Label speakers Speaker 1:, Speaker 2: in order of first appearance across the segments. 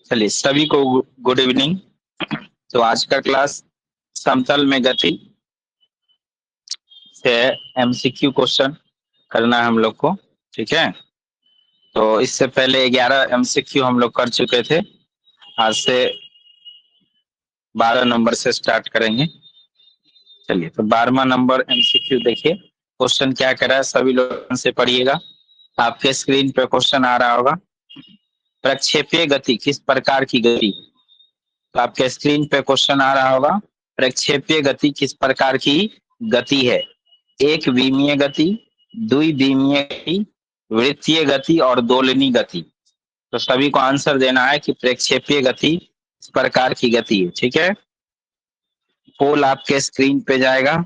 Speaker 1: चलिए सभी को गुड इवनिंग। तो आज का क्लास समतल में गति से एमसीक्यू क्वेश्चन करना है हम लोग को। ठीक है, तो इससे पहले 11 एमसीक्यू हम लोग कर चुके थे। आज से 12 नंबर से स्टार्ट करेंगे। चलिए, तो 12वां नंबर एमसीक्यू देखिए। क्वेश्चन क्या कर रहा है, सभी लोग से पढ़िएगा। आपके स्क्रीन पे क्वेश्चन आ रहा होगा, प्रक्षेपीय गति किस प्रकार की गति। तो आपके स्क्रीन पे क्वेश्चन आ रहा होगा, प्रक्षेपीय गति किस प्रकार की गति है। एक विमीय गति, द्विविमीय गति, वृत्तीय गति और दोलनी गति। तो सभी को आंसर देना है कि प्रक्षेपीय गति इस प्रकार की गति है। ठीक है, पोल आपके स्क्रीन पे जाएगा,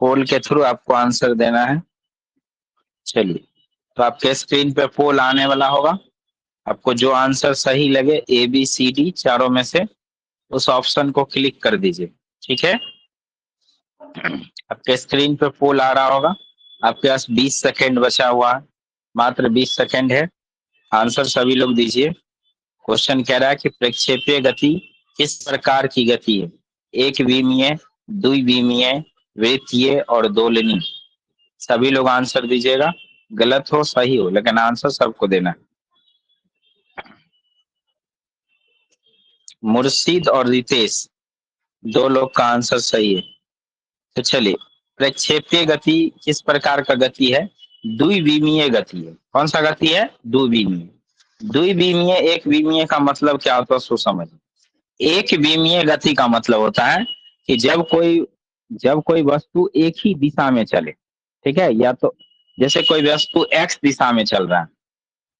Speaker 1: पोल के थ्रू आपको आंसर देना है। चलिए, तो आपके स्क्रीन पे पोल आने वाला होगा। आपको जो आंसर सही लगे ए बी सी डी चारों में से उस ऑप्शन को क्लिक कर दीजिए। ठीक है, आपके स्क्रीन पे पोल आ रहा होगा। आपके पास 20 सेकेंड बचा हुआ है, मात्र 20 सेकेंड है। आंसर सभी लोग दीजिए। क्वेश्चन कह रहा है कि प्रक्षेपीय गति किस प्रकार की गति है। एक विमीय, द्विविमीय, वृत्तीय और दोलनी। सभी लोग आंसर दीजिएगा, गलत हो सही हो लेकिन आंसर सबको देना है। मुर्शीद और रितेश, दो लोग का आंसर सही है। तो चलिए, प्रक्षेपीय गति किस प्रकार का गति है, द्विविमीय गति है। कौन सा गति है, द्विविमीय। द्विविमीय, एक विमीय का मतलब क्या होता है उसको समझिए। एक विमीय गति का मतलब होता है कि जब कोई वस्तु एक ही दिशा में चले। ठीक है, या तो जैसे कोई वस्तु एक्स दिशा में चल रहा है,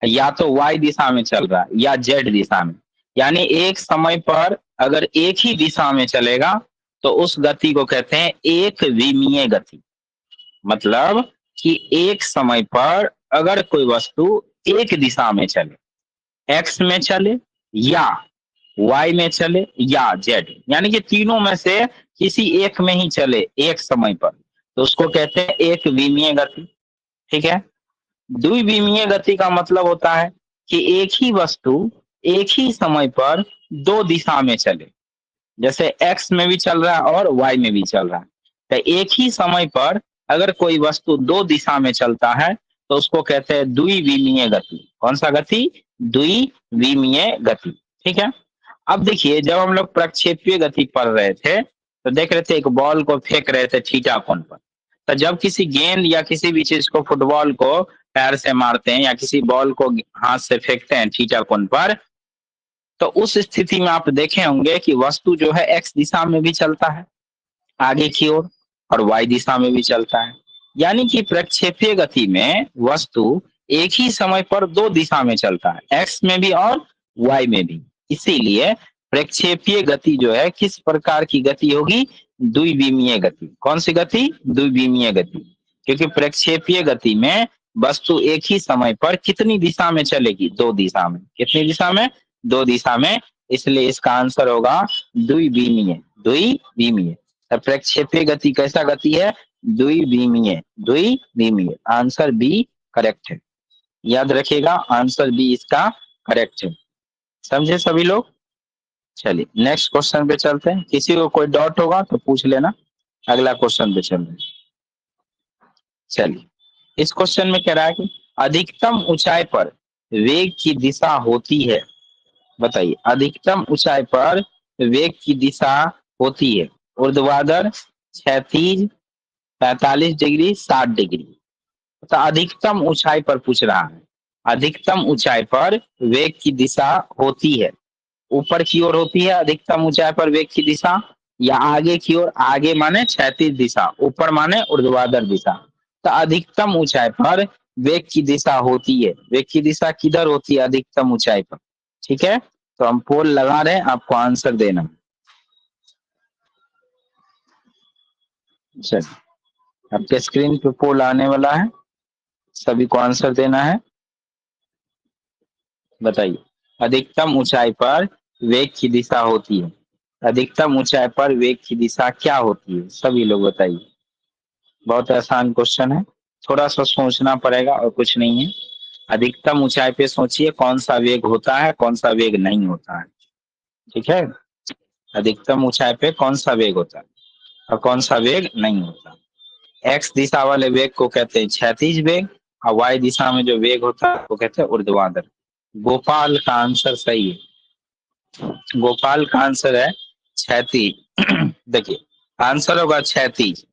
Speaker 1: या तो वाई दिशा में चल रहा है, या जेड दिशा में, यानी एक समय पर अगर एक ही दिशा में चलेगा तो उस गति को कहते हैं एक विमीय गति। मतलब कि एक समय पर अगर कोई वस्तु एक दिशा में चले, एक्स में चले या वाई में चले या जेड, यानी कि तीनों में से किसी एक में ही चले एक समय पर, तो उसको कहते हैं एक विमीय गति। ठीक है, द्विविमीय गति का मतलब होता है कि एक ही वस्तु एक ही समय पर दो दिशा में चले, जैसे एक्स में भी चल रहा है और वाई में भी चल रहा है। तो एक ही समय पर अगर कोई वस्तु दो दिशा में चलता है तो उसको कहते हैं द्विविमीय गति। कौन सा गति, द्विविमीय गति। ठीक है, अब देखिए, जब हम लोग प्रक्षेपीय गति पढ़ रहे थे तो देख रहे थे एक बॉल को फेंक रहे थे थीटा कोण पर। तो जब किसी गेंद या किसी भी चीज को, फुटबॉल को पैर से मारते हैं या किसी बॉल को हाथ से फेंकते हैं थीटा कोण पर, तो उस स्थिति में आप देखे होंगे कि वस्तु जो है एक्स दिशा में भी चलता है आगे की ओर और वाई दिशा में भी चलता है। यानी कि प्रक्षेपीय गति में वस्तु एक ही समय पर दो दिशा में चलता है, एक्स में भी और वाई में भी। इसीलिए प्रक्षेपीय गति जो है किस प्रकार की गति होगी, द्विविमीय गति। कौन सी गति, द्विविमीय गति। क्योंकि प्रक्षेपीय गति में वस्तु एक ही समय पर कितनी दिशा में चलेगी, दो दिशा में। कितनी दिशा में, दो दिशा में। इसलिए इसका आंसर होगा द्विविमीय। द्विविमीय, प्रक्षेपीय गति कैसा गति है, द्विविमीय। द्विविमीय, आंसर बी करेक्ट है। याद रखिएगा, आंसर बी इसका करेक्ट है। समझे सभी लोग। चलिए नेक्स्ट क्वेश्चन पे चलते हैं। किसी को कोई डाउट होगा तो पूछ लेना, अगला क्वेश्चन पे चल रहे हैं। चलिए, इस क्वेश्चन में कह रहा है कि अधिकतम ऊंचाई पर वेग की दिशा होती है। बताइए, अधिकतम ऊंचाई पर वेग की दिशा होती है ऊर्ध्वाधर, क्षैतिज, 45 डिग्री, 60 डिग्री। तो अधिकतम ऊंचाई पर पूछ रहा है, अधिकतम ऊंचाई पर वेग की दिशा होती है, ऊपर की ओर होती है अधिकतम ऊंचाई पर वेग की दिशा, या आगे की ओर, आगे माने क्षैतिज दिशा, ऊपर माने ऊर्ध्वाधर दिशा। तो अधिकतम ऊंचाई पर वेग की दिशा होती है, वेग की दिशा किधर होती है, अधिकतम ऊंचाई पर। ठीक है, तो हम पोल लगा रहे हैं, आपको आंसर देना। चलिए, आपके स्क्रीन पे पोल आने वाला है, सभी को आंसर देना है। बताइए, अधिकतम ऊंचाई पर वेग की दिशा होती है, अधिकतम ऊंचाई पर वेग की दिशा क्या होती है, सभी लोग बताइए। बहुत आसान क्वेश्चन है, थोड़ा सा सोचना पड़ेगा और कुछ नहीं है। अधिकतम ऊंचाई पे सोचिए कौन सा वेग होता है, कौन सा वेग नहीं होता है। ठीक है, अधिकतम ऊंचाई पे कौन सा वेग होता है और कौन सा वेग नहीं होता। एक्स दिशा वाले वेग को कहते हैं क्षैतिज वेग, और वाई दिशा में जो वेग होता है वो कहते हैं ऊर्ध्वाधर। गोपाल का आंसर सही है, गोपाल का आंसर है क्षैतिज। देखिए आंसर होगा क्षैतिज।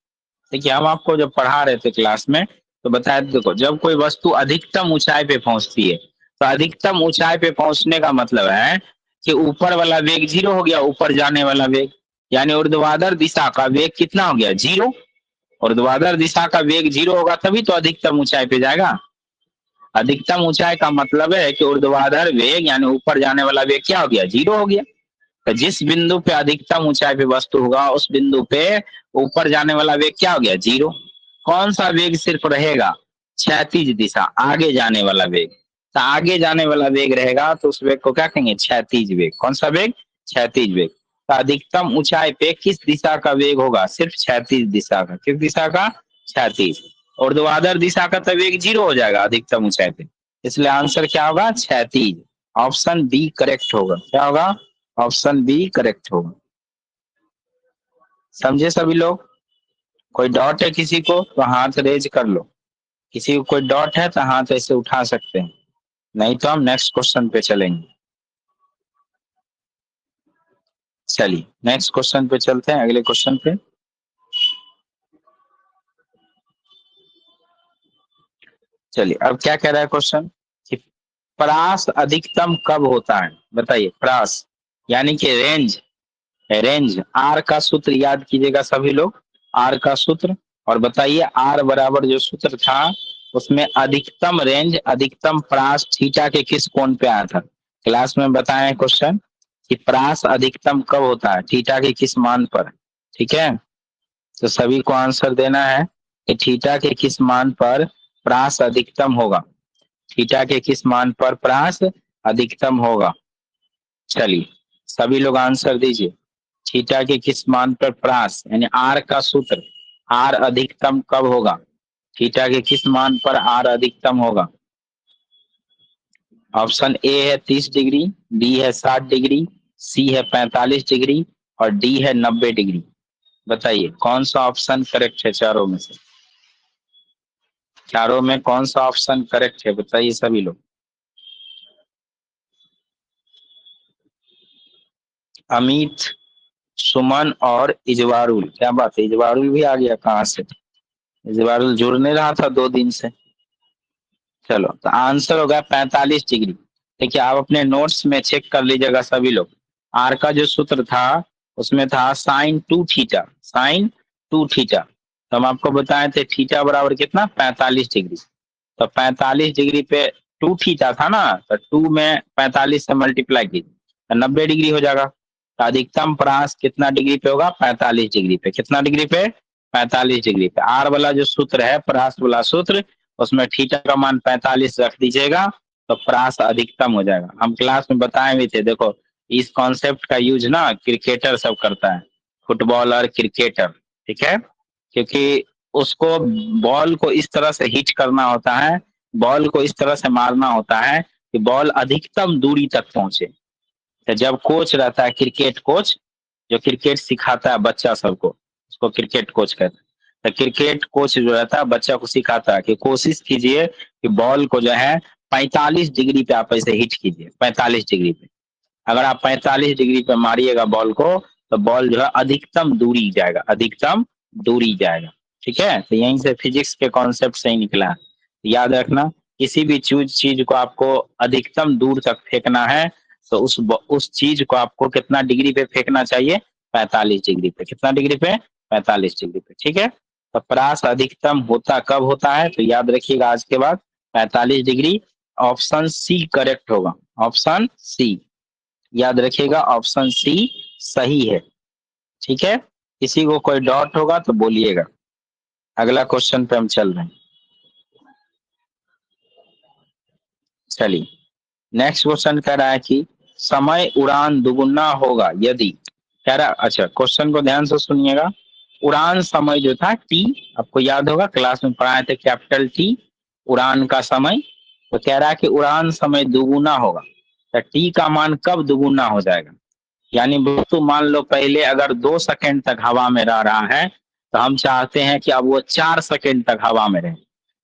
Speaker 1: देखिए हम आपको जब पढ़ा रहे थे क्लास में तो बताया, देखो जब कोई वस्तु अधिकतम ऊंचाई पे पहुंचती है तो अधिकतम ऊंचाई पे पहुंचने का मतलब है कि ऊपर वाला वेग जीरो हो गया, ऊपर जाने वाला वेग, यानी ऊर्ध्वाधर दिशा का वेग कितना हो गया, जीरो। ऊर्ध्वाधर दिशा का वेग जीरो होगा तभी तो अधिकतम ऊंचाई पे जाएगा। अधिकतम ऊंचाई का मतलब है कि ऊर्ध्वाधर वेग यानी ऊपर जाने वाला वेग क्या हो गया, जीरो हो गया। तो जिस बिंदु पे अधिकतम ऊंचाई पे वस्तु होगा उस बिंदु पे ऊपर जाने वाला वेग क्या हो गया, जीरो। कौन सा वेग सिर्फ रहेगा, क्षैतिज दिशा, आगे जाने वाला वेग। तो आगे जाने वाला वेग रहेगा तो उस वेग को क्या कहेंगे, क्षैतिज वेग। कौन सा वेग, क्षैतिज वेग। तो अधिकतम ऊंचाई पे किस दिशा का वेग होगा, सिर्फ क्षैतिज दिशा का। किस दिशा का, क्षैतिज। ऊर्ध्वाधर दिशा का तो वेग जीरो हो जाएगा अधिकतम ऊंचाई पे, इसलिए आंसर क्या होगा, क्षैतिज। ऑप्शन बी करेक्ट होगा। क्या होगा, ऑप्शन बी करेक्ट होगा। समझे सभी लोग। कोई डॉट है किसी को तो हाथ रेज कर लो, किसी को कोई डॉट है तो हाथ ऐसे उठा सकते हैं, नहीं तो हम नेक्स्ट क्वेश्चन पे चलेंगे। चलिए नेक्स्ट क्वेश्चन पे चलते हैं, अगले क्वेश्चन पे। चलिए अब क्या कह रहा है क्वेश्चन कि परास अधिकतम कब होता है, बताइए। परास यानी कि रेंज, रेंज आर का सूत्र याद कीजिएगा सभी लोग, आर का सूत्र। और बताइए आर बराबर जो सूत्र था उसमें अधिकतम रेंज, अधिकतम परास थीटा के किस कोण पे आया था। क्लास में बताएं क्वेश्चन कि परास अधिकतम कब होता है, थीटा के किस मान पर। ठीक है, तो सभी को आंसर देना है कि थीटा के किस मान पर परास अधिकतम होगा, थीटा के किस मान पर परास अधिकतम होगा। चलिए सभी लोग आंसर दीजिए, थीटा के किस मान पर परास यानी आर का सूत्र, आर अधिकतम कब होगा, थीटा के किस मान पर आर अधिकतम होगा। ऑप्शन ए है 30 डिग्री, बी है 60 डिग्री, सी है 45 डिग्री और डी है 90 डिग्री। बताइए कौन सा ऑप्शन करेक्ट है चारों में से, चारों में कौन सा ऑप्शन करेक्ट है, बताइए सभी लोग। अमित, सुमन और इजवारुल, क्या बात है, इजवारुल भी आ गया, कहाँ से, इजवारुल जुड़ नहीं रहा था 2 दिन से। चलो तो आंसर होगा 45 डिग्री। देखिए आप अपने नोट्स में चेक कर लीजिएगा सभी लोग, आर का जो सूत्र था उसमें था साइन 2 थीटा, साइन 2 थीटा। तो हम आपको बताए थे थीटा बराबर कितना, 45 डिग्री। तो 45 डिग्री पे 2 थीटा था ना, तो 2 में 45 से मल्टीप्लाई कीजिए तो 90 डिग्री हो जाएगा। तो अधिकतम परास कितना डिग्री पे होगा, 45 डिग्री पे। कितना डिग्री पे, 45 डिग्री पे। आर वाला जो सूत्र है, परास वाला सूत्र, उसमें थीटा का मान 45 रख दीजिएगा तो परास अधिकतम हो जाएगा। हम क्लास में बताए भी थे, देखो इस कॉन्सेप्ट का यूज ना क्रिकेटर सब करता है, फुटबॉलर, क्रिकेटर। ठीक है, क्योंकि उसको बॉल को इस तरह से हिट करना होता है, बॉल को इस तरह से मारना होता है कि बॉल अधिकतम दूरी तक पहुंचे। तो जब कोच रहता है, क्रिकेट कोच, जो क्रिकेट सिखाता है बच्चा सबको, उसको क्रिकेट कोच कहते हैं। तो क्रिकेट कोच जो रहता है बच्चा को सिखाता है कि कोशिश कीजिए कि बॉल को जो है 45 डिग्री पे आप ऐसे हिट कीजिए, 45 डिग्री पे। अगर आप 45 डिग्री पे मारिएगा बॉल को तो बॉल जो है अधिकतम दूरी जाएगा, अधिकतम दूरी जाएगा। ठीक है, तो यहीं से फिजिक्स के कॉन्सेप्ट से ही निकला है। याद रखना, किसी भी चीज को आपको अधिकतम दूर तक फेंकना है तो उस चीज को आपको कितना डिग्री पे फेंकना चाहिए, 45 डिग्री पे। कितना डिग्री पे, 45 डिग्री पे। ठीक है, तो परास अधिकतम होता कब होता है, तो याद रखिएगा आज के बाद 45 डिग्री। ऑप्शन सी करेक्ट होगा, ऑप्शन सी, याद रखिएगा ऑप्शन सी सही है। ठीक है, किसी को कोई डाउट होगा तो बोलिएगा। अगला क्वेश्चन पे हम चल रहे हैं। चलिए नेक्स्ट क्वेश्चन कह रहा है कि समय उड़ान दुगुना होगा यदि, कह रहा, अच्छा क्वेश्चन को ध्यान से सुनिएगा। उड़ान समय जो था टी, आपको याद होगा क्लास में पढ़ाए थे, कैपिटल टी उड़ान का समय। तो कह रहा है कि उड़ान समय दुगुना होगा। तो टी का मान कब दुगुना हो जाएगा? यानी वस्तु मान लो पहले अगर 2 सेकंड तक हवा में रह रहा है, तो हम चाहते हैं कि अब वो 4 सेकंड तक हवा में रहे।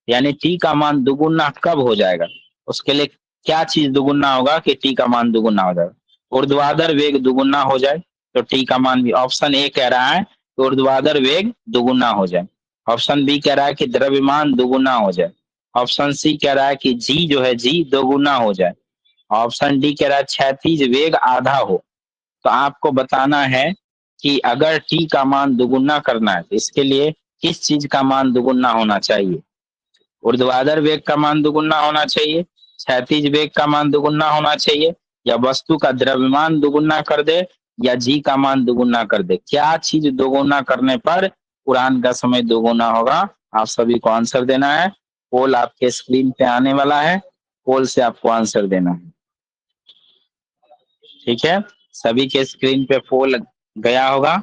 Speaker 1: यानी टी का मान दुगुना कब हो जाएगा? उसके लिए क्या चीज दुगुना होगा कि टी का मान दुगुना हो जाएगा? ऊर्ध्वाधर वेग दुगुना हो जाए तो टी का मान भी, ऑप्शन ए कह रहा है कि ऊर्ध्वाधर वेग दुगुना हो जाए। ऑप्शन बी कह रहा है कि द्रव्यमान दुगुना हो जाए। ऑप्शन सी कह रहा है कि जी जो है जी दोगुना हो जाए। ऑप्शन डी कह रहा है क्षैतिज वेग आधा हो। तो आपको बताना है कि अगर टी का मान दुगुना करना है तो इसके लिए किस चीज का मान दुगुना होना चाहिए? ऊर्ध्वाधर वेग का मान दुगुना होना चाहिए, क्षैतिज वेग का मान दुगुना होना चाहिए, या वस्तु का द्रव्यमान दुगुना कर दे, या जी का मान दुगुना कर दे। क्या चीज दोगुना करने पर उड़ान का समय दोगुना होगा? आप सभी को आंसर देना है। पोल आपके स्क्रीन पे आने वाला है, पोल से आपको आंसर देना है। ठीक है, सभी के स्क्रीन पे पोल गया होगा,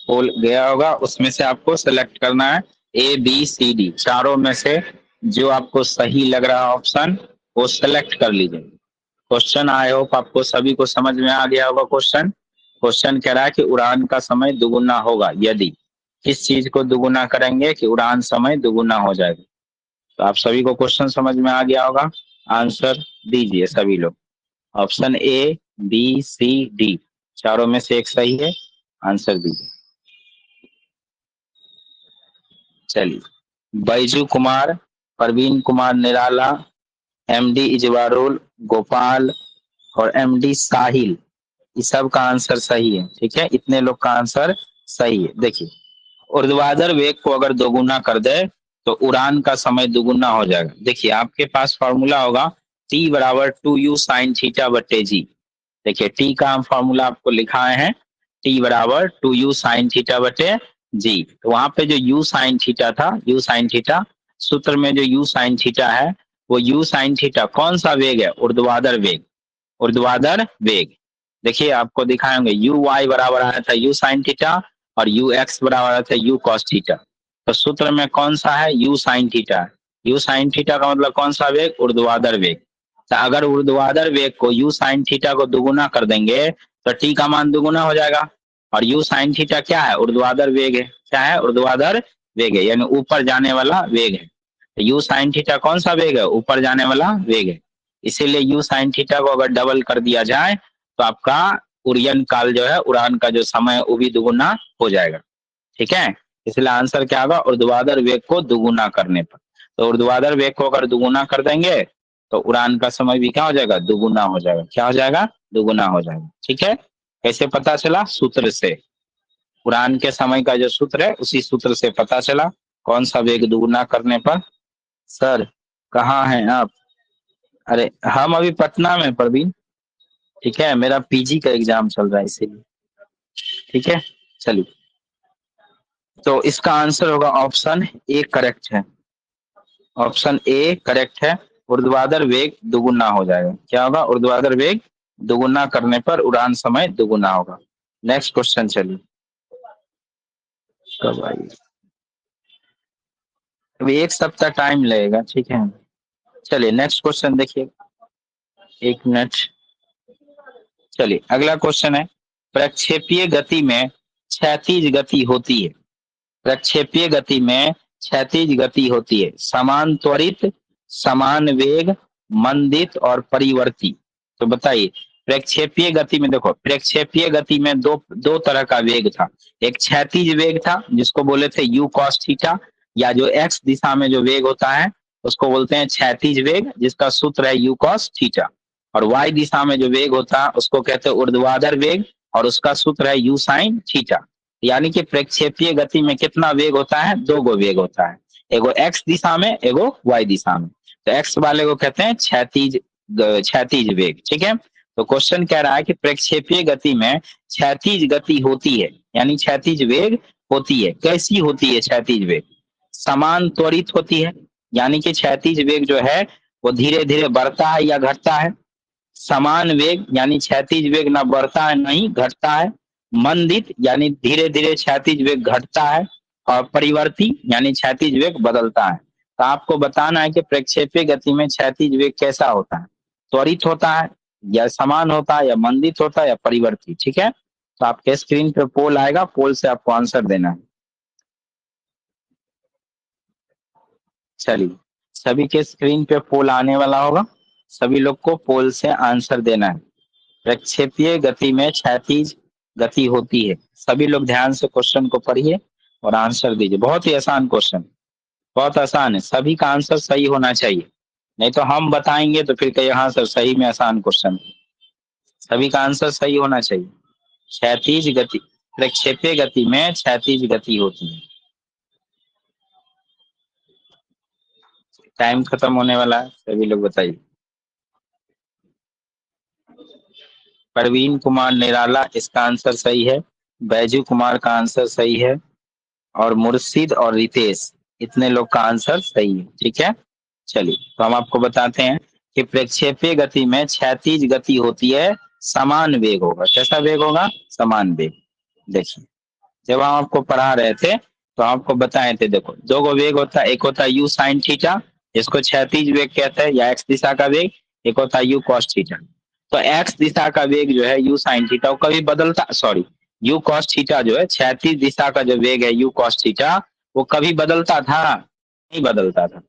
Speaker 1: पोल गया होगा, उसमें से आपको सेलेक्ट करना है ए बी सी डी, चारों में से जो आपको सही लग रहा ऑप्शन वो सेलेक्ट कर लीजिए। क्वेश्चन आई होप आपको सभी को समझ में आ गया होगा। क्वेश्चन क्वेश्चन कह रहा है कि उड़ान का समय दुगुना होगा यदि किस चीज को दुगुना करेंगे कि उड़ान समय दुगुना हो जाएगा। तो आप सभी को क्वेश्चन समझ में आ गया होगा, आंसर दीजिए सभी लोग। Option A B C D चारों में से एक सही है, आंसर दीजिए। चलिए, बैजू कुमार, परवीन कुमार निराला, एमडी इजवारुल, गोपाल और एमडी साहिल, इस सब का आंसर सही है। ठीक है, इतने लोग का आंसर सही है। देखिए, ऊर्ध्वाधर वेग को अगर दोगुना कर दे तो उड़ान का समय दुगुना हो जाएगा। देखिए, आपके पास फॉर्मूला होगा टी बराबर 2u साइन थीटा बटे जी। देखिए, टी का हम फॉर्मूला आपको लिखाए हैं, टी बराबर 2u साइन थीटा बटे जी। तो वहां पे जो u साइन थीटा था, u साइन थीटा सूत्र में जो u साइन थीटा है, वो u साइन थीटा कौन सा वेग है? ऊर्ध्वाधर वेग, ऊर्ध्वाधर वेग। देखिए, आपको दिखाएंगे यू वाई बराबर आया था यू साइन थीटा और यू एक्स बराबर आया था यू कॉस थीटा। तो सूत्र में कौन सा है? You sine theta. You sine theta का मतलब कौन सा वेग? ऊर्ध्वाधर वेग। तो अगर ऊर्ध्वाधर वेग को यू साइन थीटा को दुगुना कर देंगे तो टी का मान दुगुना हो जाएगा। और यू साइन थीटा क्या है? ऊर्ध्वाधर वेग है। क्या है? ऊर्ध्वाधर वेग है, यानी ऊपर जाने वाला वेग है। तो यू साइन थीटा कौन सा वेग है? ऊपर जाने वाला वेग है। इसीलिए यू साइन थीटा को अगर डबल कर दिया जाए तो आपका उड़यन काल जो है, उड़ान का जो समय है वो भी दुगुना हो जाएगा। ठीक है, इसलिए आंसर क्या होगा? ऊर्ध्वाधर वेग को दुगुना करने पर। तो ऊर्ध्वाधर वेग को अगर दुगुना कर देंगे तो उड़ान का समय भी क्या हो जाएगा? दुगुना हो जाएगा। क्या हो जाएगा? दुगुना हो जाएगा। ठीक है, कैसे पता चला? सूत्र से। उड़ान के समय का जो सूत्र है उसी सूत्र से पता चला कौन सा वेग दुगुना करने पर। सर कहाँ हैं आप? अरे हम अभी पटना में प्रवीण। ठीक है, मेरा पीजी का एग्जाम चल रहा है इसीलिए। ठीक है, चलिए, तो इसका आंसर होगा ऑप्शन ए करेक्ट है। ऑप्शन ए करेक्ट है, ऊर्ध्वाधर वेग दुगुना हो जाएगा। क्या होगा? ऊर्ध्वाधर वेग दुगुना करने पर उड़ान समय दुगुना होगा। नेक्स्ट क्वेश्चन, चलिए। कब आई? अभी 1 सप्ताह टाइम लगेगा। ठीक है, चलिए नेक्स्ट क्वेश्चन देखिए, 1 मिनट। चलिए, अगला क्वेश्चन है, प्रक्षेपीय गति में क्षैतिज गति होती है। प्रक्षेपीय गति में क्षैतिज गति होती है। समान त्वरित, समान वेग, मंदित और परिवर्ती। तो बताइए, प्रक्षेपीय गति में देखो, प्रक्षेपीय गति में दो दो तरह का वेग था। एक क्षैतिज वेग था जिसको बोले थे यू कॉस थीटा, या जो एक्स दिशा में जो वेग होता है उसको बोलते हैं क्षैतिज वेग, जिसका सूत्र है यू कॉस थीटा। और वाई दिशा में जो वेग होता है उसको कहते हैं ऊर्ध्वाधर वेग, और उसका सूत्र है यू साइन थीटा। यानी कि प्रक्षेपीय गति में कितना वेग होता है? 2 गो वेग होता है, एगो एक्स दिशा में, एगो वाई दिशा में। तो एक्स वाले को कहते हैं क्षैतिज क्षैतिज वेग। ठीक है, तो क्वेश्चन कह रहा है कि प्रक्षेपीय गति में क्षैतिज गति होती है, यानी क्षैतिज वेग होती है। कैसी होती है क्षैतिज वेग? समान त्वरित होती है, यानी कि क्षैतिज वेग जो है वो धीरे धीरे बढ़ता है या घटता है। समान वेग, यानी क्षैतिज वेग ना बढ़ता है नहीं घटता है। मंदित, यानी धीरे धीरे क्षैतिज वेग घटता है। और परिवर्ती, यानी क्षैतिज वेग बदलता है। तो आपको बताना है कि प्रक्षेपीय गति में क्षैतिज वेग कैसा होता है, त्वरित होता है या समान होता है या मंदित होता है या परिवर्तित। ठीक है, तो आपके स्क्रीन पे पोल आएगा, पोल से आपको आंसर देना है। चलिए, सभी के स्क्रीन पे पोल आने वाला होगा, सभी लोग को पोल से आंसर देना है। प्रक्षेपीय गति में क्षैतिज गति होती है। सभी लोग ध्यान से क्वेश्चन को पढ़िए और आंसर दीजिए। बहुत ही आसान क्वेश्चन, बहुत आसान है, सभी का आंसर सही होना चाहिए, नहीं तो हम बताएंगे तो फिर कहीं हाँ सर सही में आसान क्वेश्चन। सभी का आंसर सही होना चाहिए। क्षैतिज गति, प्रक्षेपीय गति में क्षैतिज गति होती है। टाइम खत्म होने वाला है, सभी लोग बताइए। प्रवीण कुमार निराला, इसका आंसर सही है। बैजू कुमार का आंसर सही है और मुर्शिद और रितेश, इतने लोग का आंसर सही है। ठीक है, चलिए तो हम आपको बताते हैं कि प्रक्षेपीय गति में क्षैतिज गति होती है, समान वेग होगा। कैसा वेग होगा? समान वेग। देखिए, जब हम आपको पढ़ा रहे थे तो आपको बताए थे, देखो दो गो वेग होता है, एक होता है यू साइन थीटा, इसको क्षैतिज वेग कहते हैं या एक्स दिशा का वेग, एक होता है यू कॉस थीटा। तो एक्स दिशा का वेग जो है यू साइन थीटा, वो कभी बदलता, सॉरी यू कॉस थीटा जो है, क्षैतिज दिशा का जो वेग है यू कॉस थीटा, वो कभी बदलता था? नहीं बदलता था।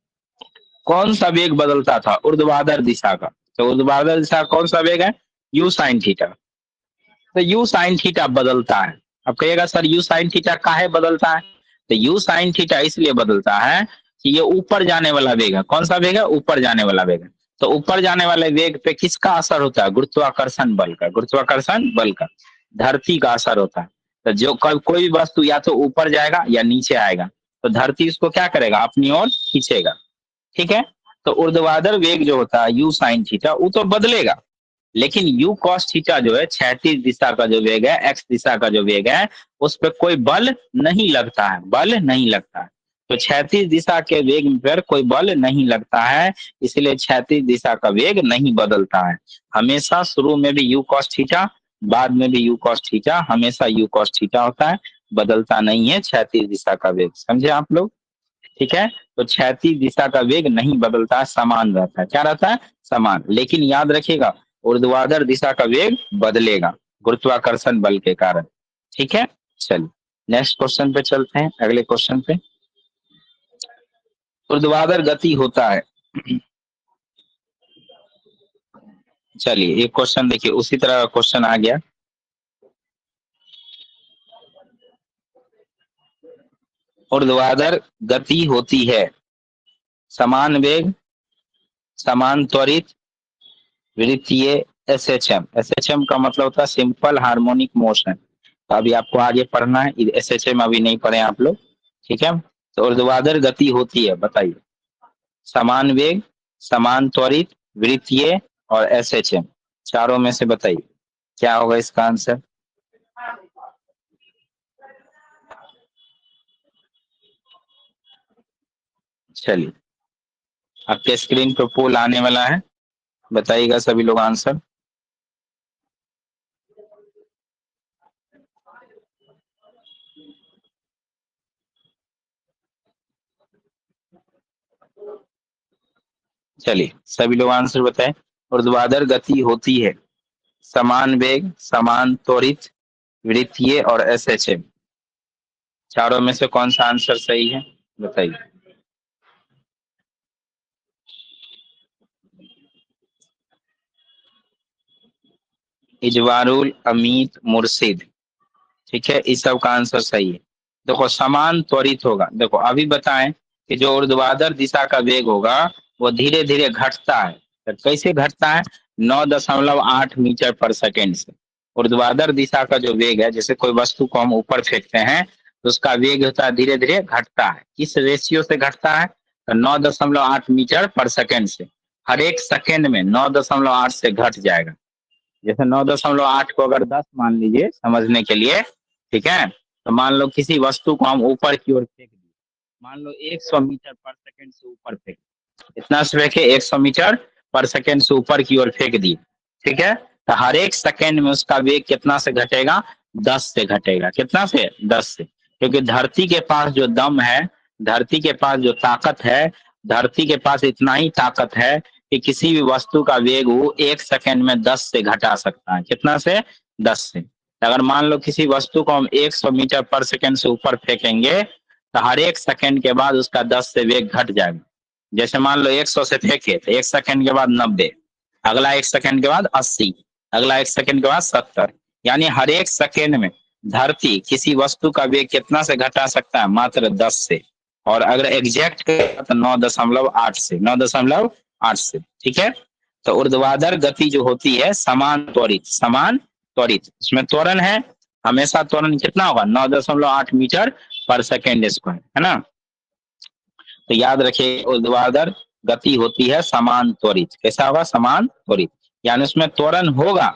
Speaker 1: कौन सा वेग बदलता था? ऊर्ध्वाधर दिशा का। तो ऊर्ध्वाधर दिशा कौन सा वेग है? You sine theta. तो यू साइन थीटा बदलता है। अब कहिएगा सर यू साइन थीटा काहे बदलता है? तो यू साइन थीटा इसलिए बदलता है कि ये ऊपर जाने वाला वेग है। कौन सा वेग है? ऊपर जाने वाला वेग है। तो ऊपर जाने वाले वेग पे किसका असर होता है? गुरुत्वाकर्षण बल का। गुरुत्वाकर्षण बल का, धरती का असर होता है। तो जो कोई भी वस्तु या तो ऊपर जाएगा या नीचे आएगा, तो धरती उसको क्या करेगा? अपनी ओर खींचेगा। ठीक है, तो ऊर्ध्वाधर वेग जो होता है यू साइन थीटा, वो तो बदलेगा, लेकिन यू कॉस थीटा जो है, क्षैतिज दिशा का जो वेग है, एक्स दिशा का जो वेग है, उस पर कोई बल नहीं लगता है, बल नहीं लगता है। तो क्षैतिज दिशा के वेग पर कोई बल नहीं लगता है, इसलिए क्षैतिज दिशा का वेग नहीं बदलता है। हमेशा शुरू में भी यू कॉस थीटा, बाद में भी यू कॉस थीटा, हमेशा यू कॉस थीटा होता है, बदलता नहीं है क्षैतिज दिशा का वेग। समझे आप लोग? ठीक है, तो क्षैतिज दिशा का वेग नहीं बदलता है, समान रहता है। क्या रहता है? समान। लेकिन याद रखिएगा, ऊर्ध्वाधर दिशा का वेग बदलेगा गुरुत्वाकर्षण बल के कारण। ठीक है, चलिए नेक्स्ट क्वेश्चन पे चलते हैं, अगले क्वेश्चन पे। ऊर्ध्वाधर गति होता है, चलिए एक क्वेश्चन देखिए, उसी तरह का क्वेश्चन आ गया। ऊर्ध्वाधर गति होती है, समान वेग, समान त्वरित, वृत्तीय, एसएचएम। एसएचएम का मतलब होता है सिंपल हार्मोनिक मोशन। तो अभी आपको आगे पढ़ना है, एसएचएम अभी नहीं पढ़े आप लोग। ठीक है, तो ऊर्ध्वाधर गति होती है, बताइए। समान वेग, समान त्वरित, वृत्तीय और एसएचएम, चारों में से बताइए क्या होगा इसका आंसर। चलिए, आपके स्क्रीन पर पोल आने वाला है, बताइएगा सभी लोग आंसर। चलिए सभी लोग आंसर बताएं। ऊर्ध्वाधर गति होती है, समान वेग, समान त्वरित, वृत्तीय और एसएचएम, चारों में से कौन सा आंसर सही है, बताइए। इजवारुल, अमित, मुर्शिद, ठीक है, इस सब का आंसर सही है। देखो समान त्वरित होगा, देखो अभी बताएं कि जो ऊर्ध्वाधर दिशा का वेग होगा वो धीरे धीरे घटता है। तो कैसे घटता है? 9.8 मीटर पर सेकेंड से। ऊर्ध्वाधर दिशा का जो वेग है, जैसे कोई वस्तु को हम ऊपर फेंकते हैं तो उसका वेग होता है धीरे धीरे घटता है। किस रेशियो से घटता है? तो 9.8 मीटर पर सेकेंड से। हर एक सेकेंड में 9.8 से घट जाएगा। जैसे 9.8 को अगर 10 मान लीजिए समझने के लिए, ठीक है, तो मान लो किसी वस्तु को हम ऊपर की ओर फेंक दिए, मान लो 100 मीटर पर सेकंड से ऊपर फेंक, इतना से फेंके 100 मीटर पर सेकंड से ऊपर की ओर फेंक दिए, ठीक है, तो हर एक सेकंड में उसका वेग कितना से घटेगा? 10 से घटेगा। कितना से? 10 से। क्योंकि धरती के पास जो दम है, धरती के पास जो ताकत है, धरती के पास इतना ही ताकत है कि किसी भी वस्तु का वेग वो 1 सेकंड में 10 से घटा सकता है। कितना से? 10 से। अगर मान लो किसी वस्तु को हम 100 मीटर पर सेकंड से ऊपर फेंकेंगे तो हर 1 सेकंड के बाद उसका 10 से वेग घट जाएगा। जैसे मान लो 100 से फेंके तो 1 सेकंड के बाद 90, अगला 1 सेकंड के बाद 80, अगला 1 सेकंड के बाद 70, यानी हर 1 सेकंड में धरती किसी वस्तु का वेग कितना से घटा सकता है? मात्र 10 से। और अगर एग्जैक्ट करें तो 9.8 से, 9.8 से। ठीक है, तो ऊर्ध्वाधर गति जो होती है समान त्वरित, समान त्वरित, इसमें त्वरण है, हमेशा त्वरण कितना होगा? 9.8 मीटर पर सेकेंड स्क्वायर, है ना। तो याद रखिए ऊर्ध्वाधर गति होती है समान त्वरित। कैसा होगा? समान त्वरित, यानी उसमें त्वरण होगा।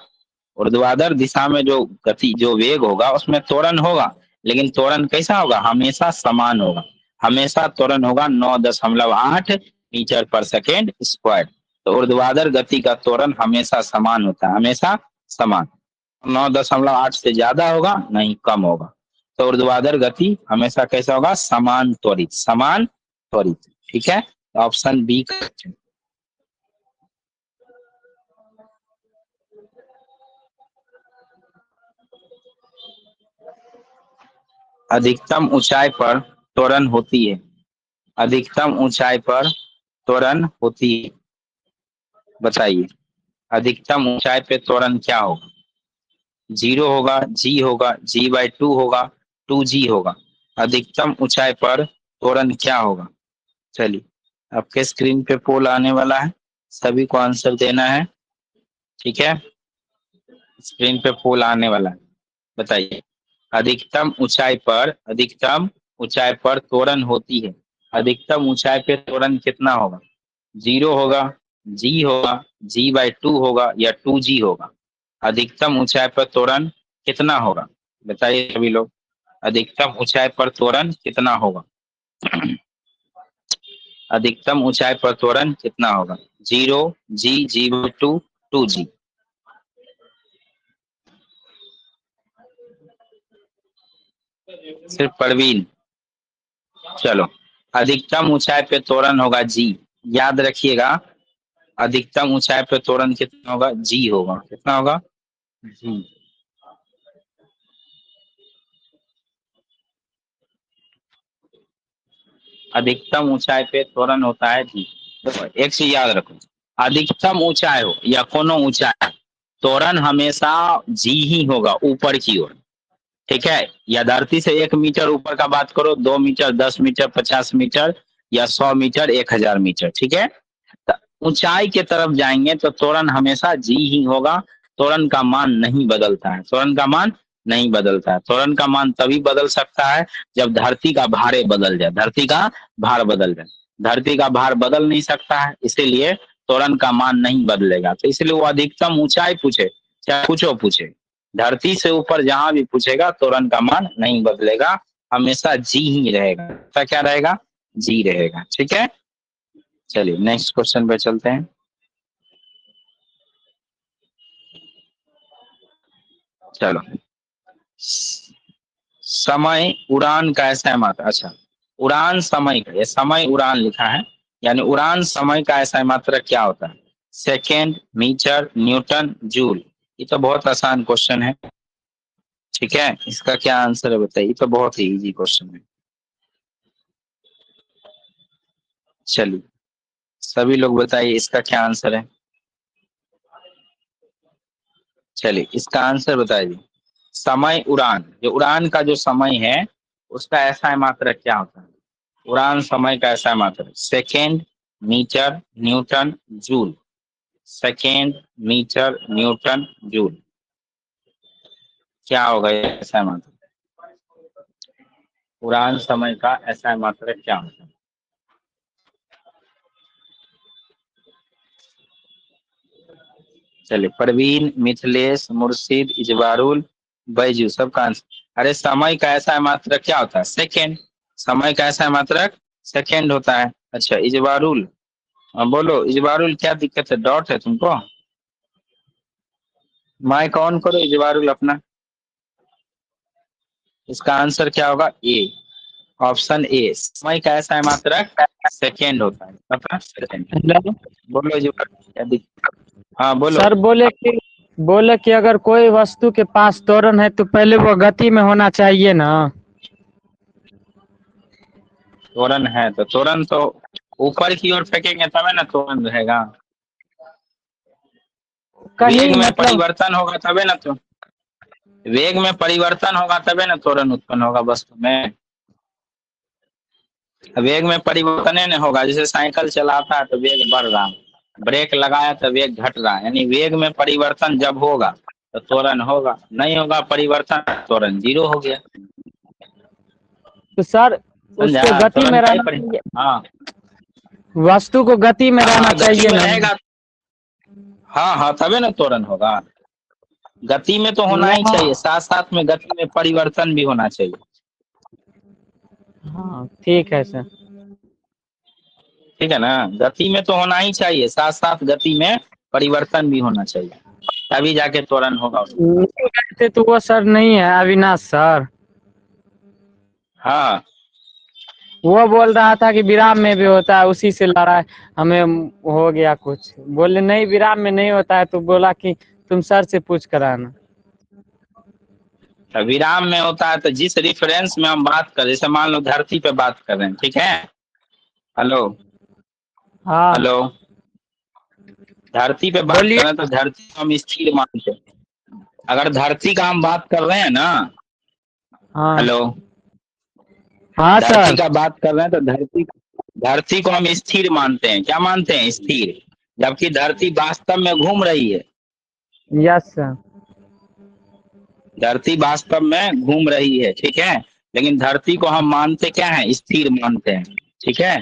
Speaker 1: ऊर्ध्वाधर दिशा में जो गति, जो वेग होगा उसमें त्वरण होगा, लेकिन त्वरण कैसा होगा? हमेशा समान होगा। हमेशा त्वरण होगा 9.8 मीटर पर सेकेंड स्क्वायर। तो ऊर्ध्वाधर गति का त्वरण हमेशा समान होता है, हमेशा समान। 9.8 से ज्यादा होगा नहीं कम होगा। तो ऊर्ध्वाधर गति हमेशा कैसा होगा? समान त्वरित, समान त्वरित। ठीक है, ऑप्शन बी करेक्ट है। अधिकतम ऊंचाई पर त्वरण होती है, अधिकतम ऊंचाई पर त्वरण होती है, बताइए अधिकतम ऊंचाई पे त्वरण क्या होगा? 0 होगा, जी होगा, G/2 होगा, 2G होगा। अधिकतम ऊंचाई पर त्वरण क्या होगा? चलिए आपके स्क्रीन पे पोल आने वाला है, सभी को आंसर देना है। ठीक है, स्क्रीन पे पोल आने वाला है, बताइए अधिकतम ऊंचाई पर, अधिकतम ऊंचाई पर त्वरण होती है, अधिकतम ऊंचाई पे त्वरण कितना होगा? 0 होगा, जी होगा, G/2 होगा या 2G होगा? अधिकतम ऊंचाई पर त्वरण कितना होगा? बताइए सभी लोग, अधिकतम ऊंचाई पर त्वरण कितना होगा? अधिकतम ऊंचाई पर त्वरण कितना होगा? 0, जी, G/2, 2G। सिर्फ परवीन। चलो, अधिकतम ऊंचाई पे त्वरण होगा जी, याद रखिएगा अधिकतम ऊंचाई पे त्वरण कितना होगा? जी होगा। कितना होगा? जी। अधिकतम ऊंचाई पे त्वरण होता है जी। देखो एक चीज याद रखो, अधिकतम ऊंचाई हो या कोनो ऊंचाई, त्वरण हमेशा जी ही होगा ऊपर की ओर। ठीक है, या धरती से 1 मीटर ऊपर का बात करो, 2 मीटर, 10 मीटर, 50 मीटर या 100 मीटर, 1000 मीटर। ठीक है, ऊंचाई के तरफ जाएंगे तो त्वरण हमेशा जी ही होगा। त्वरण का मान नहीं बदलता है, त्वरण का मान नहीं बदलता है। त्वरण का मान तभी बदल सकता है जब धरती का भार बदल जाए, धरती का भार बदल जाए। धरती का भार बदल नहीं सकता है, इसीलिए त्वरण का मान नहीं बदलेगा। तो इसलिए वो अधिकतम ऊंचाई पूछे चाहे पूछे, धरती से ऊपर जहां भी पूछेगा त्वरण का मान नहीं बदलेगा, हमेशा जी ही रहेगा। तो क्या रहेगा? जी रहेगा। ठीक है, चलिए नेक्स्ट क्वेश्चन पे चलते हैं। चलो, समय उड़ान का ऐसा है मात्रा, अच्छा उड़ान समय का, ये समय उड़ान लिखा है, यानी उड़ान समय का ऐसा मात्रक क्या होता है? Second, metre, newton, joule. ये तो बहुत आसान क्वेश्चन है। ठीक है, इसका क्या आंसर है बताइए, तो बहुत ही इजी क्वेश्चन है। चलिए सभी लोग बताइए इसका क्या आंसर है। चलिए इसका आंसर बताइए। समय उड़ान, जो उड़ान का जो समय है उसका ऐसा मात्रक क्या होता है? उड़ान समय का ऐसा मात्रक second, metre, newton, joule. Second, metre, newton, joule, क्या होगा ये ऐसा मात्रक? उड़ान समय का ऐसा मात्रक क्या होता है? चलिए परवीन, मिथिलेश, मुर्शिद, इजबारुल, बैजू, सबका आंसर। अरे समय का ऐसा मात्रक क्या होता है? सेकेंड। समय का ऐसा मात्रक सेकेंड होता है। अच्छा इजबारुल, बोलो इजबारुल क्या दिक्कत है, डॉट है तुमको? माइक ऑन करो इजबारुल अपना। इसका आंसर क्या होगा? ए। ऑप्शन ए, समय का ऐसा मात्रक सेकेंड होता है, पता सेकेंड।
Speaker 2: हेलो
Speaker 1: बोलो जी। हाँ बोलो।
Speaker 2: सर, बोले कि अगर कोई वस्तु के पास त्वरण है तो पहले वो गति में होना चाहिए ना।
Speaker 1: त्वरण है तो त्वरण तो ऊपर की ओर फेंकेंगे तबे ना त्वरण रहेगा। वेग
Speaker 2: कहीं
Speaker 1: में
Speaker 2: मतलब
Speaker 1: परिवर्तन होगा तबे ना, तो वेग में परिवर्तन होगा तबे ना त्वरण उत्पन्न होगा वस्तु में। वेग में परिवर्तन नहीं होगा, जैसे साइकिल चलाता है तो वेग बढ़ रहा, ब्रेक लगाया तो वेग घट रहा, यानी वेग में परिवर्तन जब होगा तो त्वरण होगा, नहीं होगा परिवर्तन त्वरण जीरो हो गया।
Speaker 2: तो सर
Speaker 1: समझा,
Speaker 2: उसको गति
Speaker 1: त्वरण
Speaker 2: में
Speaker 1: का ही
Speaker 2: रहना चाहिए,
Speaker 1: हाँ
Speaker 2: वस्तु को गति में रहना
Speaker 1: हाँ गति
Speaker 2: चाहिए
Speaker 1: में
Speaker 2: ना।
Speaker 1: रहेगा। हाँ हाँ तबे ना त्वरण होगा। गति में तो होना
Speaker 2: वो
Speaker 1: ही चाहिए, साथ साथ में गति में परिवर्तन भी होना चाहिए।
Speaker 2: हाँ ठीक है सर।
Speaker 1: ठीक है ना, गति में तो होना ही चाहिए, साथ साथ गति में परिवर्तन भी होना चाहिए, तभी जाके त्वरण होगा।
Speaker 2: नहीं रहते तो वो सर नहीं है अविनाश सर।
Speaker 1: हाँ
Speaker 2: वो बोल रहा था कि विराम में भी होता है, उसी से लड़ा हमें हो गया कुछ। बोले नहीं विराम में नहीं होता है, तो बोला कि तुम सर से पूछ कर आना।
Speaker 1: तो विराम में होता है तो जिस रिफरेंस में हम बात कर रहे, जैसे मान लो धरती पे बात कर रहे हैं, ठीक है। हेलो
Speaker 2: हाँ
Speaker 1: हेलो, धरती पे बात कर
Speaker 2: बोलिए।
Speaker 1: रहे हैं तो धरती को हम स्थिर मानते हैं। अगर धरती का हम बात कर रहे हैं ना,
Speaker 2: हाँ
Speaker 1: हेलो,
Speaker 2: हाँ
Speaker 1: धरती
Speaker 2: सर।
Speaker 1: का बात कर रहे हैं तो धरती को हम स्थिर मानते हैं, क्या मानते हैं, स्थिर। जबकि धरती वास्तव में घूम रही है,
Speaker 2: यस सर।
Speaker 1: धरती वास्तव में घूम रही है, ठीक है। लेकिन धरती को हम मानते क्या है, स्थिर मानते हैं, ठीक है।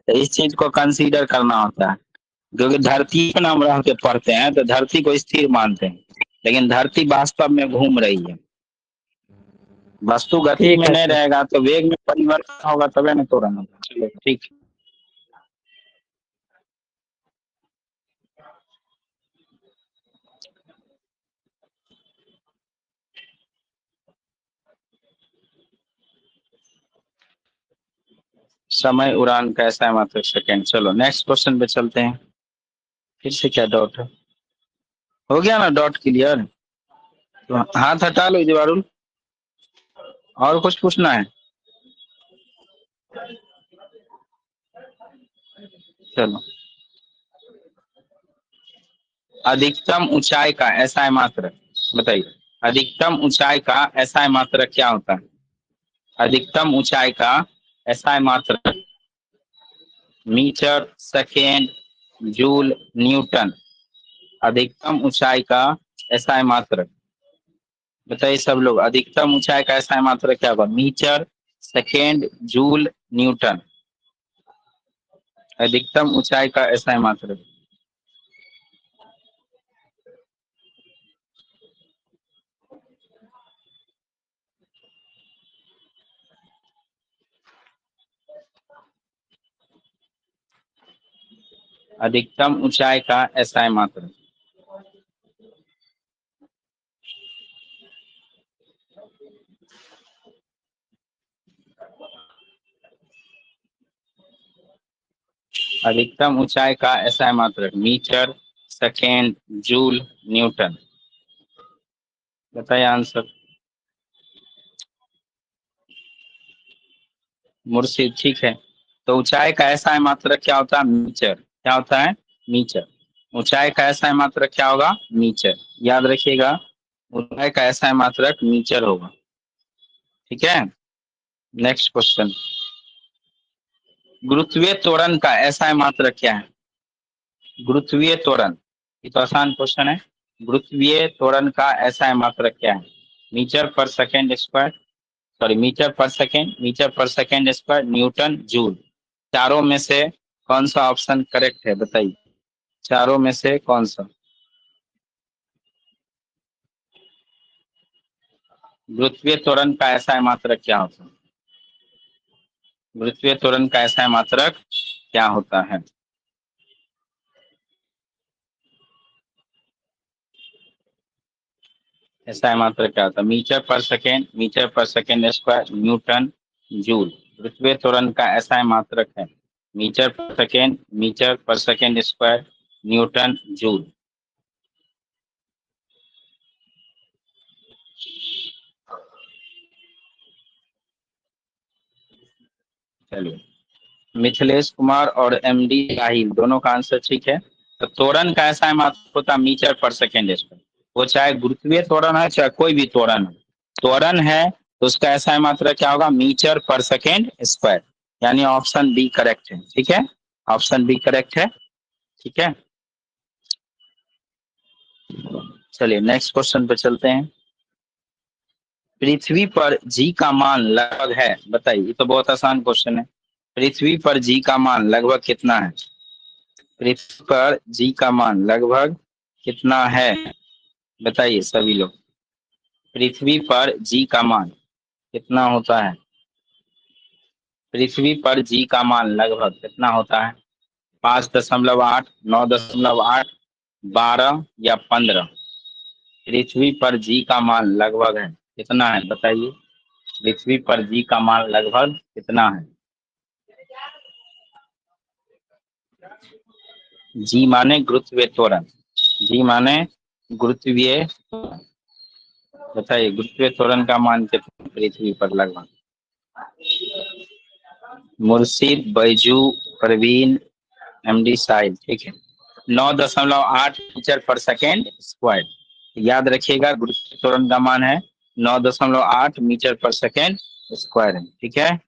Speaker 1: तो इस चीज को कंसीडर करना होता है, क्योंकि धरती पर हम रह के पढ़ते हैं तो धरती को स्थिर मानते हैं, लेकिन धरती वास्तव में घूम रही है। वस्तु गति
Speaker 2: ठीक
Speaker 1: में
Speaker 2: है
Speaker 1: नहीं
Speaker 2: सर।
Speaker 1: रहेगा तो वेग में परिवर्तन होगा तबे ना त्वरण होगा। चलो ठीक। समय उड़ान कैसा है मात्र सेकेंड। चलो नेक्स्ट क्वेश्चन पे चलते हैं। फिर से क्या डाउट है, हो गया ना डाउट क्लियर। तो हाथ हटा लो जवारुल, और कुछ पूछना है। चलो, अधिकतम ऊंचाई का ऐसा है मात्रक, बताइए। अधिकतम ऊंचाई का ऐसा है मात्रक क्या होता है। अधिकतम ऊंचाई का ऐसा है मात्रक, मीटर, सेकेंड, जूल, न्यूटन। अधिकतम ऊंचाई का ऐसा है मात्रक, बताइए सब लोग, अधिकतम ऊंचाई का ऐसा है मात्रक क्या होगा, मीटर, सेकेंड, जूल, न्यूटन। अधिकतम ऊंचाई का ऐसा है मात्रक। अधिकतम ऊंचाई का ऐसा है मात्रक। अधिकतम ऊंचाई का ऐसा है मात्रक, मीटर, सेकेंड, जूल, न्यूटन। बताइए आंसर। मुर्शिद ठीक है। तो ऊंचाई का ऐसा है मात्रक क्या होता है, मीटर। क्या होता है, मीटर। ऊंचाई का ऐसा है मात्रक क्या होगा, मीटर। याद रखिएगा, ऊंचाई का ऐसा है मात्रक मीटर होगा, ठीक है। नेक्स्ट क्वेश्चन, गुरुत्वीय त्वरण का ऐसा है मात्रक क्या है। गुरुत्वीय त्वरण, ये तो आसान क्वेश्चन है। गुरुत्वीय त्वरण का ऐसा है मात्रक क्या है, मीटर पर सेकेंड स्क्वायर, सॉरी मीटर पर सेकेंड, मीटर पर सेकेंड स्क्वायर, न्यूटन, जूल। चारों में से कौन सा ऑप्शन करेक्ट है, बताइए। चारों में से कौन सा। गुरुत्वीय त्वरण का ऐसा है मात्रक क्या होता है। गुरुत्वीय त्वरण का ऐसा है मात्रक क्या होता है। ऐसा है मात्रक क्या होता है, मीटर पर सेकेंड, मीटर पर सेकेंड स्क्वायर, न्यूटन, जूल। गुरुत्वीय त्वरण का ऐसा मात्रक है मीटर पर सेकेंड स्क्वायर, न्यूटन, जूल। चलिए, मिथिलेश कुमार और एमडी राहिल दोनों का आंसर ठीक है। तो त्वरण का ऐसा मात्रक होता मीटर पर सेकेंड स्क्वायर। वो चाहे गुरुत्वीय त्वरण है चाहे कोई भी त्वरण है, त्वरण है तो उसका ऐसा मात्रक क्या होगा, मीटर पर सेकेंड स्क्वायर। यानी ऑप्शन बी करेक्ट है। ठीक है, ऑप्शन बी करेक्ट है। ठीक है, चलिए नेक्स्ट क्वेश्चन पे चलते हैं। पृथ्वी पर जी का मान लगभग है, बताइए। ये तो बहुत आसान क्वेश्चन है। पृथ्वी पर जी का मान लगभग कितना है? पृथ्वी पर जी का मान लगभग कितना है, बताइए सभी लोग। पृथ्वी पर जी का मान कितना होता है? पृथ्वी पर जी का मान लगभग कितना होता है? 5.8, 9.8, 12 या 15? पृथ्वी पर जी का मान लगभग है कितना है, बताइए। पृथ्वी पर जी का मान लगभग कितना है? जी माने गुरुत्वीय त्वरण, जी माने गुरुत्वीय, बताइए गुरुत्वीय त्वरण का मान कितना पृथ्वी पर लगभग? मुर्शिद, बैजू, प्रवीण, एमडी साहिल। ठीक है, 9.8 मीटर पर सेकेंड स्क्वायर। याद रखिएगा गुरुत्वीय त्वरण का मान है 9.8 मीटर पर सेकेंड स्क्वायर है। ठीक है,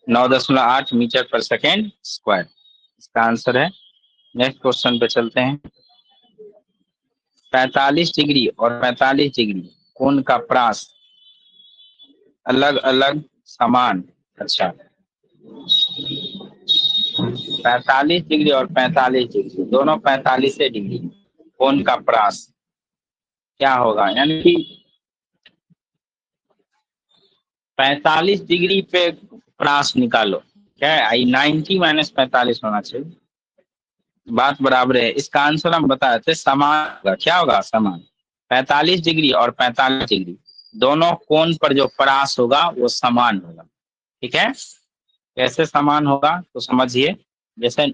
Speaker 1: 9.8 मीटर पर सेकेंड स्क्वायर इसका आंसर है। नेक्स्ट क्वेश्चन पे चलते हैं। 45 डिग्री और 45 डिग्री कोण का प्रास अलग अलग समान, अच्छा 45 डिग्री और 45 डिग्री दोनों 45 डिग्री कोण का प्रास क्या होगा? यानी कि 45 डिग्री पे प्रास निकालो, क्या है? 90 माइनस 45 होना चाहिए, बात बराबर है। इसका आंसर हम बताए थे समान होगा। क्या होगा? समान। 45 डिग्री और 45 डिग्री दोनों कोण पर जो परास होगा वो समान होगा। ठीक है, कैसे समान होगा तो समझिए। जैसे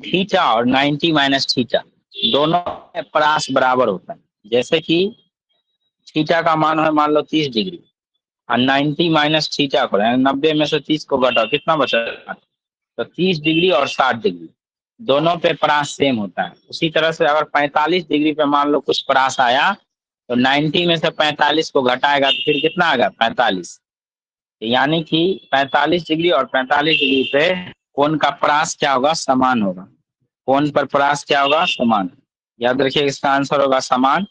Speaker 1: थीटा और 90 माइनस थीटा दोनों में परास बराबर होता है। जैसे कि थीटा का मान है मान लो 30 डिग्री और 90 माइनस थीटा को 90 में से 30 को घटाओ, कितना बचा? तो 30 डिग्री और 60 डिग्री दोनों पे परास सेम होता है। उसी तरह से अगर 45 डिग्री पे मान लो कुछ परास आया तो 90 में से 45 को घटाएगा तो फिर कितना आएगा? 45। यानी कि 45 डिग्री और 45 डिग्री पे कोण का परास क्या होगा? समान होगा। कोण पर परास क्या होगा? समान। याद रखिए इसका आंसर होगा समान।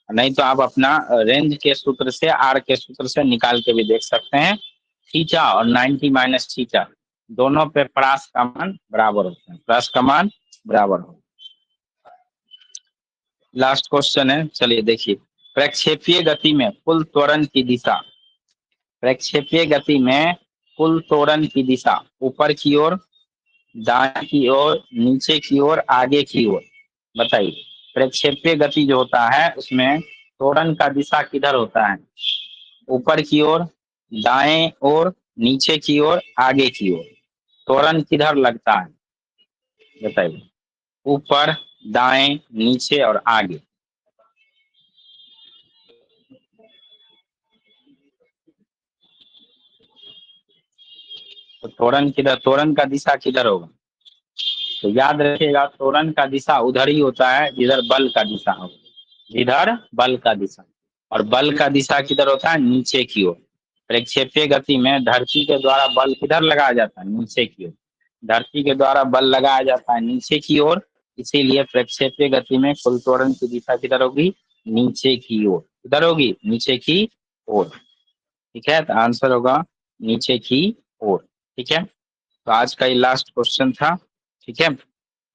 Speaker 1: नहीं तो आप अपना रेंज के सूत्र से, आर के सूत्र से निकाल के भी देख सकते हैं। थीटा और 90 माइनस थीटा दोनों पे परास का मान बराबर होता है, परास का मान बराबर हो। लास्ट क्वेश्चन है, चलिए देखिए। प्रक्षेपीय गति में कुल त्वरण की दिशा, प्रक्षेपीय गति में कुल त्वरण की दिशा ऊपर की ओर, दाएं की ओर, नीचे की ओर, आगे की ओर, बताइए। प्रक्षेपीय गति जो होता है उसमें त्वरण का दिशा किधर होता है? ऊपर की ओर, दाएं ओर, नीचे की ओर, आगे की ओर। त्वरण किधर लगता है, बताइए। ऊपर, दाएं, नीचे और आगे। तो त्वरण किधर, त्वरण का दिशा किधर होगा? तो याद रखिएगा त्वरण का दिशा उधर ही होता है जिधर बल का दिशा होगा, जिधर बल का दिशा। और बल का दिशा किधर होता है? नीचे की ओर। प्रक्षेपीय गति में धरती के द्वारा बल किधर लगाया जाता है? नीचे की ओर। धरती के द्वारा बल लगाया जाता है नीचे की ओर, इसीलिए प्रक्षेपीय गति में कुल त्वरण की दिशा किधर होगी? नीचे की ओर। किधर होगी? नीचे की ओर। ठीक है, तो आंसर होगा नीचे की ओर। ठीक है, तो आज का ये लास्ट क्वेश्चन था। ठीक है,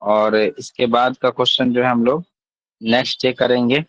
Speaker 1: और इसके बाद का क्वेश्चन जो है हम लोग नेक्स्ट डे करेंगे।